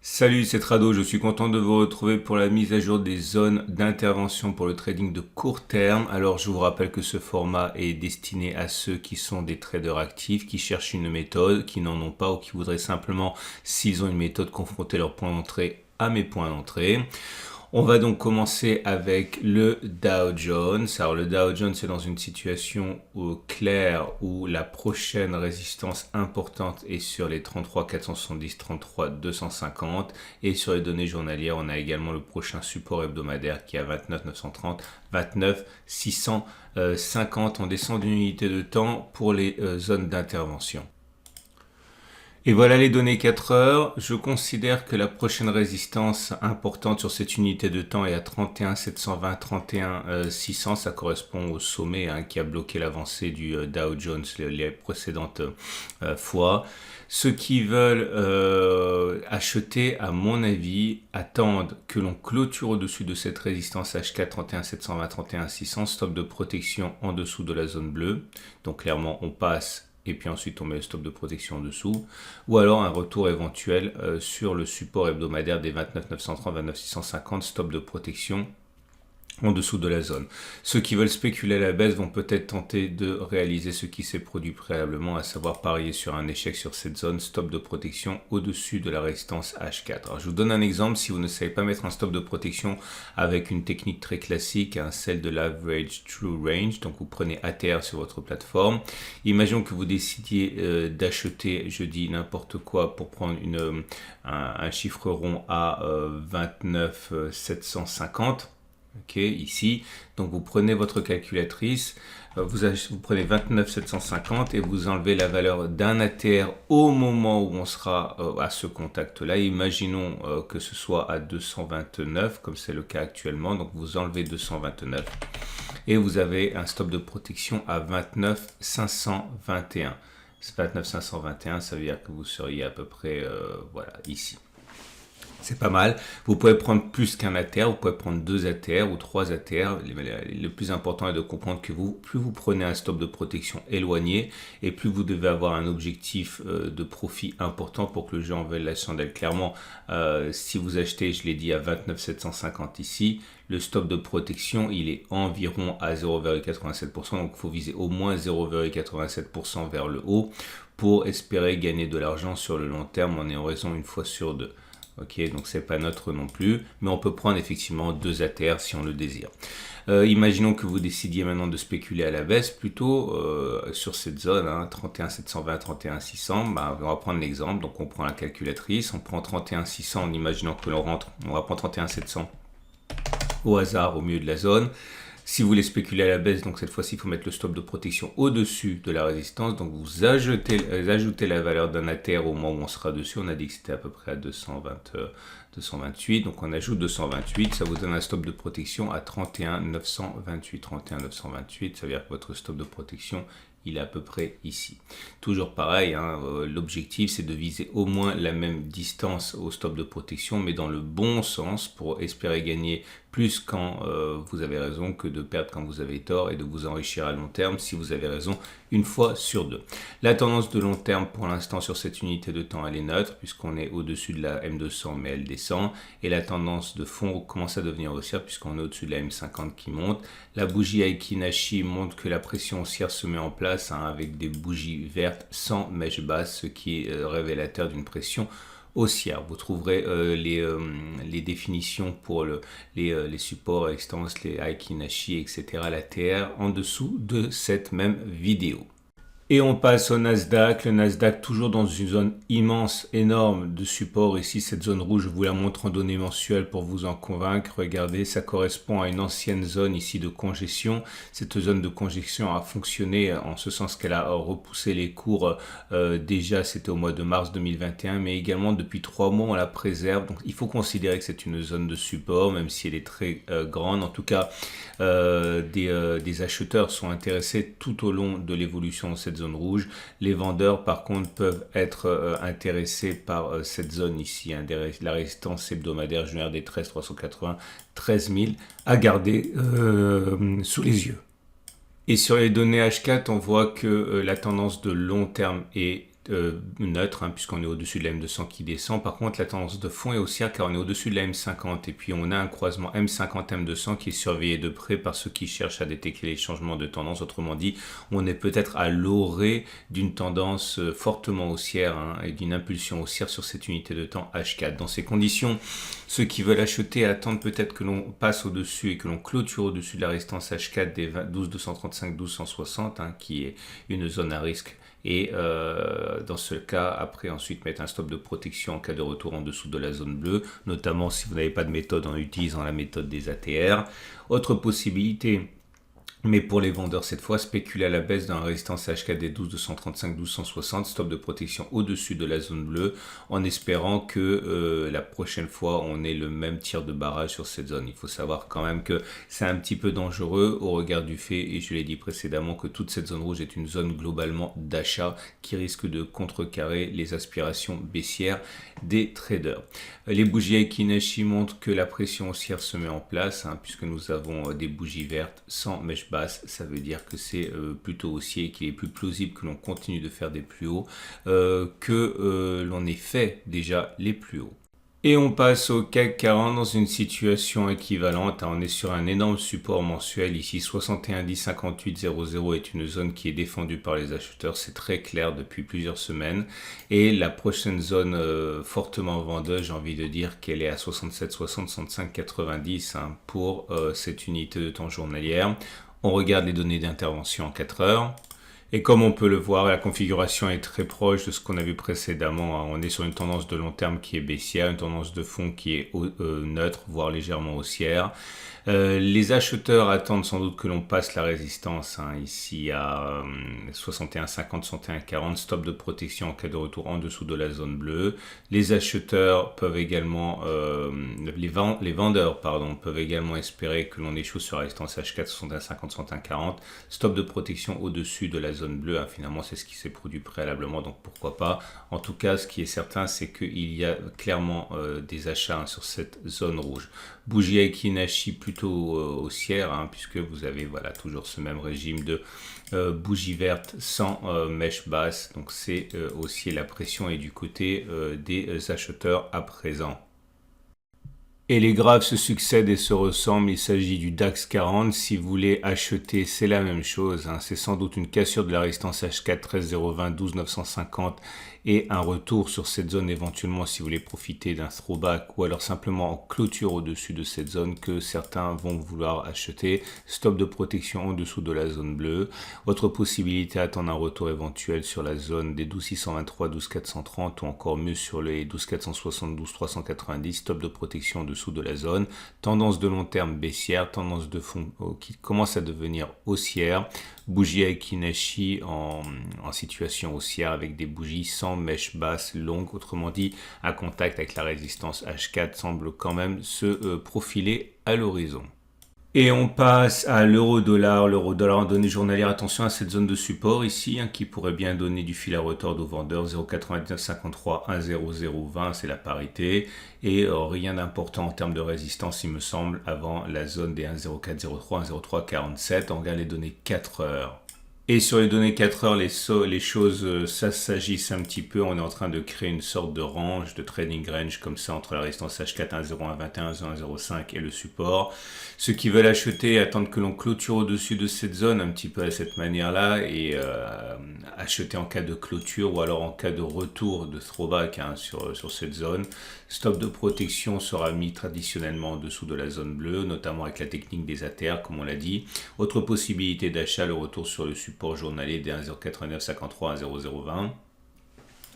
Salut, c'est Trado, je suis content de vous retrouver pour la mise à jour des zones d'intervention pour le trading de court terme. Alors je vous rappelle que ce format est destiné à ceux qui sont des traders actifs, qui cherchent une méthode, qui n'en ont pas ou qui voudraient simplement, s'ils ont une méthode, confronter leurs points d'entrée à mes points d'entrée. On va donc commencer avec le Dow Jones. Alors le Dow Jones est dans une situation claire où la prochaine résistance importante est sur les 33 470, 33 250 et sur les données journalières, on a également le prochain support hebdomadaire qui est à 29 930, 29 650. On descend d'une unité de temps pour les zones d'intervention. Et voilà les données 4 heures. Je considère que la prochaine résistance importante sur cette unité de temps est à 31 720, 31 600. Ça correspond au sommet qui a bloqué l'avancée du Dow Jones les précédentes fois. Ceux qui veulent acheter, à mon avis, attendent que l'on clôture au-dessus de cette résistance H4 31 720, 31 600. Stop de protection en dessous de la zone bleue. Donc clairement, on passe et puis ensuite on met le stop de protection en dessous, ou alors un retour éventuel sur le support hebdomadaire des 29 930, 29 650, stop de protection en dessous de la zone. Ceux qui veulent spéculer à la baisse vont peut-être tenter de réaliser ce qui s'est produit préalablement, à savoir parier sur un échec sur cette zone, stop de protection au-dessus de la résistance H4. Alors, je vous donne un exemple, si vous ne savez pas mettre un stop de protection avec une technique très classique, celle de l'average true range, donc vous prenez ATR sur votre plateforme. Imaginons que vous décidiez d'acheter, je dis n'importe quoi, pour prendre un chiffre rond à 29 750. Ok, ici, donc vous prenez votre calculatrice, vous prenez 29 750 et vous enlevez la valeur d'un ATR au moment où on sera à ce contact-là. Imaginons que ce soit à 229, comme c'est le cas actuellement, donc vous enlevez 229 et vous avez un stop de protection à 29 521. 29 521, ça veut dire que vous seriez à peu près voilà, ici. C'est pas mal. Vous pouvez prendre plus qu'un ATR, vous pouvez prendre 2 ATR ou 3 ATR. Le plus important est de comprendre que plus vous prenez un stop de protection éloigné et plus vous devez avoir un objectif de profit important pour que le jeu en veuille la chandelle. Clairement, si vous achetez, je l'ai dit, à 29 750 ici, le stop de protection, il est environ à 0,87%. Donc, il faut viser au moins 0,87% vers le haut pour espérer gagner de l'argent sur le long terme en ayant raison une fois sur deux. Ok, donc c'est pas neutre non plus, mais on peut prendre effectivement 2 ATR si on le désire. Imaginons que vous décidiez maintenant de spéculer à la baisse plutôt sur cette zone, 31 720, 31 600. On va prendre l'exemple, donc on prend la calculatrice, on prend 31 600 en imaginant que l'on rentre, on va prendre 31 700 au hasard au milieu de la zone. Si vous voulez spéculer à la baisse, donc cette fois-ci, il faut mettre le stop de protection au-dessus de la résistance. Donc vous ajoutez la valeur d'un ATR au moment où on sera dessus. On a dit que c'était à peu près à 228. Donc on ajoute 228. Ça vous donne un stop de protection à 31 928. 31 928, ça veut dire que votre stop de protection, il est à peu près ici. Toujours pareil, l'objectif c'est de viser au moins la même distance au stop de protection, mais dans le bon sens pour espérer gagner plus quand vous avez raison que de perdre quand vous avez tort et de vous enrichir à long terme si vous avez raison une fois sur deux. La tendance de long terme pour l'instant sur cette unité de temps elle est neutre puisqu'on est au-dessus de la M200 mais elle descend et la tendance de fond commence à devenir haussière puisqu'on est au-dessus de la M50 qui monte. La bougie Aiki-Nashi montre que la pression haussière se met en place avec des bougies vertes sans mèche basse, ce qui est révélateur d'une pression haussière. Vous trouverez les définitions pour les supports, extenses, les Aiki-Nashi, etc., la TR en dessous de cette même vidéo. Et on passe au Nasdaq. Le Nasdaq toujours dans une zone immense, énorme de support. Ici, cette zone rouge, je vous la montre en données mensuelles pour vous en convaincre. Regardez, ça correspond à une ancienne zone ici de congestion. Cette zone de congestion a fonctionné en ce sens qu'elle a repoussé les cours. Déjà, c'était au mois de mars 2021, mais également depuis 3 mois, on la préserve. Donc, il faut considérer que c'est une zone de support, même si elle est très grande. En tout cas, des acheteurs sont intéressés tout au long de l'évolution de cette zone rouge. Les vendeurs par contre peuvent être intéressés par cette zone ici, la résistance hebdomadaire journalière des 13 380, 13 000 à garder sous les yeux. Et sur les données H4, on voit que la tendance de long terme est neutre, hein, puisqu'on est au-dessus de la M200 qui descend. Par contre, la tendance de fond est haussière car on est au-dessus de la M50. Et puis, on a un croisement M50-M200 qui est surveillé de près par ceux qui cherchent à détecter les changements de tendance. Autrement dit, on est peut-être à l'orée d'une tendance fortement haussière, hein, et d'une impulsion haussière sur cette unité de temps H4. Dans ces conditions, ceux qui veulent acheter attendent peut-être que l'on passe au-dessus et que l'on clôture au-dessus de la résistance H4 des 12-235-12-160, hein, qui est une zone à risque. Et dans ce cas, après ensuite mettre un stop de protection en cas de retour en dessous de la zone bleue, notamment si vous n'avez pas de méthode en utilisant la méthode des ATR. Autre possibilité, mais pour les vendeurs cette fois, spéculer à la baisse dans la résistance H4 des 12-235-12-160, stop de protection au-dessus de la zone bleue, en espérant que la prochaine fois on ait le même tir de barrage sur cette zone. Il faut savoir quand même que c'est un petit peu dangereux au regard du fait, et je l'ai dit précédemment, que toute cette zone rouge est une zone globalement d'achat qui risque de contrecarrer les aspirations baissières des traders. Les bougies Aiki montrent que la pression haussière se met en place, hein, puisque nous avons des bougies vertes sans mèche basse. Ça veut dire que c'est plutôt haussier et qu'il est plus plausible que l'on continue de faire des plus hauts que l'on ait fait déjà les plus hauts. Et on passe au CAC 40 dans une situation équivalente. On est sur un énorme support mensuel. Ici, 61,10,58,00 est une zone qui est défendue par les acheteurs. C'est très clair depuis plusieurs semaines. Et la prochaine zone fortement vendeuse, j'ai envie de dire qu'elle est à 67,60, 65,90 hein, pour cette unité de temps journalière. On regarde les données d'intervention en 4 heures. Et comme on peut le voir, la configuration est très proche de ce qu'on a vu précédemment. On est sur une tendance de long terme qui est baissière, une tendance de fond qui est neutre, voire légèrement haussière. Les acheteurs attendent sans doute que l'on passe la résistance, hein, ici à 61,50, 61,40, stop de protection en cas de retour en dessous de la zone bleue. Les acheteurs peuvent également, les vendeurs peuvent également espérer que l'on échoue sur la résistance H4, 61,50, 61,40, stop de protection au-dessus de la zone bleue. Hein, finalement, c'est ce qui s'est produit préalablement, donc pourquoi pas. En tout cas, ce qui est certain, c'est qu'il y a clairement des achats, hein, sur cette zone rouge. Bougie Aiki plutôt haussière, hein, puisque vous avez toujours ce même régime de bougie verte sans mèche basse. Donc c'est haussier, la pression est du côté des acheteurs à présent. Et les graphes se succèdent et se ressemblent. Il s'agit du DAX 40. Si vous voulez acheter, c'est la même chose, hein. C'est sans doute une cassure de la résistance H4 13,020, 12,950 et un retour sur cette zone éventuellement si vous voulez profiter d'un throwback ou alors simplement en clôture au-dessus de cette zone que certains vont vouloir acheter. Stop de protection en dessous de la zone bleue. Autre possibilité, attendre un retour éventuel sur la zone des 12,623, 12,430 ou encore mieux sur les 12,460, 12,390. Stop de protection en dessous de la zone. Tendance de long terme baissière, tendance de fond qui commence à devenir haussière. Bougie Aiki en situation haussière avec des bougies sans mèche basse longue, autrement dit un contact avec la résistance H4 semble quand même se profiler à l'horizon. Et on passe à l'euro-dollar. L'euro-dollar en données journalières, attention à cette zone de support ici, hein, qui pourrait bien donner du fil à retordre aux vendeurs. 0,9953, 1,0020, c'est la parité. Et rien d'important en termes de résistance, il me semble, avant la zone des 1,0403, 1,0347. On regarde les données 4 heures. Et sur les données 4 heures, les choses s'agissent un petit peu. On est en train de créer une sorte de range, de trading range comme ça entre la résistance H4 1,0121, 1,05 et le support. Ceux qui veulent acheter attendent que l'on clôture au-dessus de cette zone un petit peu à cette manière-là et acheter en cas de clôture ou alors en cas de retour de throwback, hein, sur cette zone. Stop de protection sera mis traditionnellement en dessous de la zone bleue, notamment avec la technique des ATR comme on l'a dit. Autre possibilité d'achat, le retour sur le support journalier des 1,0953, 1,0020.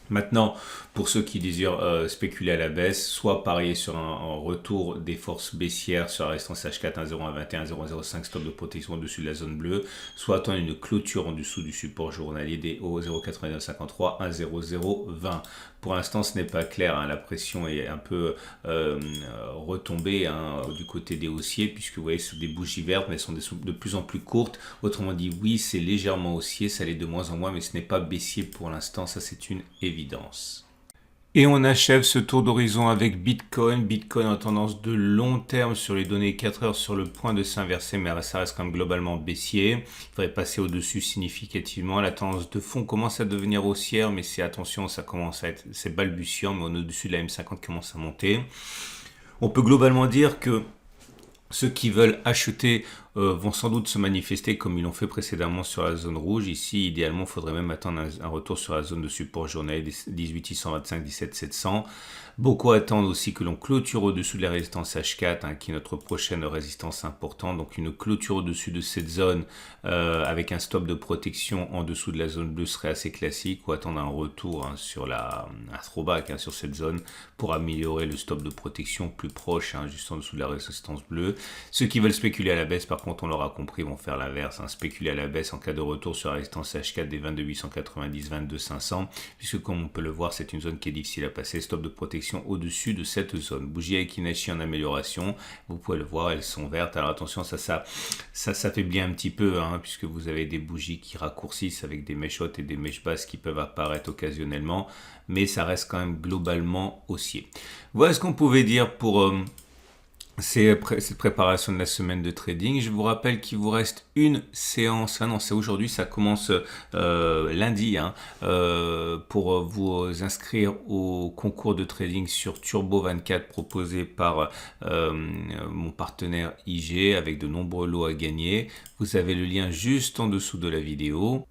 Maintenant, pour ceux qui désirent spéculer à la baisse, soit parier sur un retour des forces baissières sur la résistance H4 1,0121, 0,05 stop de protection au-dessus de la zone bleue, soit attendre une clôture en dessous du support journalier des 0,8953, 1,0020. Pour l'instant, ce n'est pas clair, hein. La pression est un peu retombée, hein, du côté des haussiers, puisque vous voyez, c'est des bougies vertes, mais elles sont de plus en plus courtes. Autrement dit, oui, c'est légèrement haussier, ça l'est de moins en moins, mais ce n'est pas baissier pour l'instant, ça c'est une évidence. Et on achève ce tour d'horizon avec Bitcoin. Bitcoin en tendance de long terme sur les données 4 heures sur le point de s'inverser, mais ça reste quand même globalement baissier. Il faudrait passer au-dessus significativement. La tendance de fond commence à devenir haussière, mais c'est attention, ça commence à être, c'est balbutiant, mais au-dessus de la M50 commence à monter. On peut globalement dire que ceux qui veulent acheter vont sans doute se manifester comme ils l'ont fait précédemment sur la zone rouge. Ici, idéalement, il faudrait même attendre un retour sur la zone de support journalier 18625, 17700. Beaucoup attendent aussi que l'on clôture au-dessus de la résistance H4, qui est notre prochaine résistance importante. Donc une clôture au-dessus de cette zone avec un stop de protection en dessous de la zone bleue serait assez classique, ou attendre un retour sur un throwback sur cette zone pour améliorer le stop de protection plus proche, juste en dessous de la résistance bleue. Ceux qui veulent spéculer à la baisse, par contre, on l'aura compris, vont faire l'inverse, spéculer à la baisse en cas de retour sur la résistance H4 des 22 890, 22 500, puisque comme on peut le voir, c'est une zone qui est difficile à passer. Stop de protection au-dessus de cette zone. Bougie Aekinashi en amélioration, vous pouvez le voir, elles sont vertes. Alors attention, ça fait bien un petit peu, puisque vous avez des bougies qui raccourcissent avec des mèches hautes et des mèches basses qui peuvent apparaître occasionnellement, mais ça reste quand même globalement haussier. Voilà ce qu'on pouvait dire pour cette préparation de la semaine de trading. Je vous rappelle qu'il vous reste une séance, non c'est aujourd'hui, ça commence lundi, pour vous inscrire au concours de trading sur Turbo 24 proposé par mon partenaire IG avec de nombreux lots à gagner. Vous avez le lien juste en dessous de la vidéo.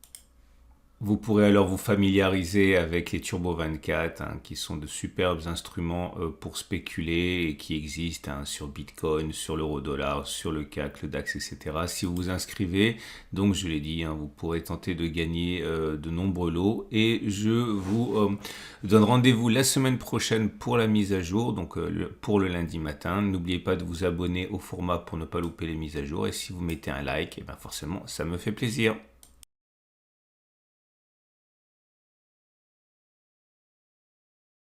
Vous pourrez alors vous familiariser avec les Turbo 24, qui sont de superbes instruments pour spéculer et qui existent sur Bitcoin, sur l'euro-dollar, sur le CAC, le DAX, etc. Si vous vous inscrivez, donc je l'ai dit, vous pourrez tenter de gagner de nombreux lots. Et je vous donne rendez-vous la semaine prochaine pour la mise à jour, donc pour le lundi matin. N'oubliez pas de vous abonner au format pour ne pas louper les mises à jour. Et si vous mettez un like, forcément, ça me fait plaisir.